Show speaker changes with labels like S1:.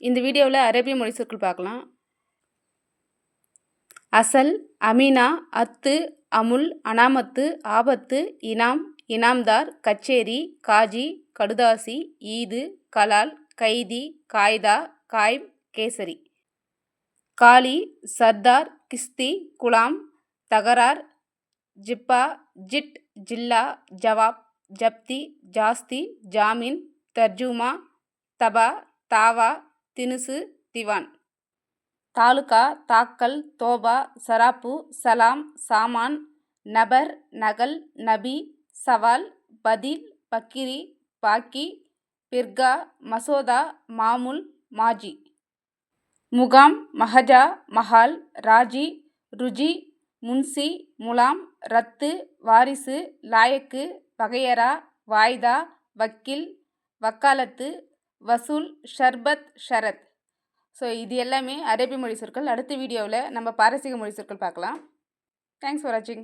S1: இந்த வீடியோவில் அரேபிய மொழி சொற்கள் பார்க்கலாம். அசல், அமீனா, அத்து, அமுல், அனாமத்து, ஆபத்து, இனாம், இனாம்தார், கச்சேரி, காஜி, கடுதாசி, ஈது, கலால், கைதி, காய்தா, காய்ம், கேசரி. காலி, சர்தார், கிஸ்தி, குலாம், தகரார், ஜிப்பா, ஜிட், ஜில்லா, ஜவாப், ஜப்தி, ஜாஸ்தி, ஜாமீன், தர்ஜுமா, தபா, தாவா, தினுசு, திவான். தாலுகா, தாக்கல், தோபா, சராப்பு, சலாம், சாமான், நபர், நகல், நபி, சவால், பதில், பக்கிரி, பாக்கி, பிர்கா, மசோதா, மாமுல், மாஜி. முகாம், மஹஜா, மஹால், ராஜி, ருஜி, முன்சி, முலாம், ரத்து, வாரிசு, லாயக்கு, வகையரா, வாய்தா, வக்கீல், வக்காலத்து, வசூல், ஷர்பத், ஷரத். ஸோ இது எல்லாமே அரேபிய மொழி சொற்கள். அடுத்த வீடியோவில் நம்ம பாரசீக மொழி சொற்கள் பார்க்கலாம். தேங்க்ஸ் ஃபார் வாட்சிங்.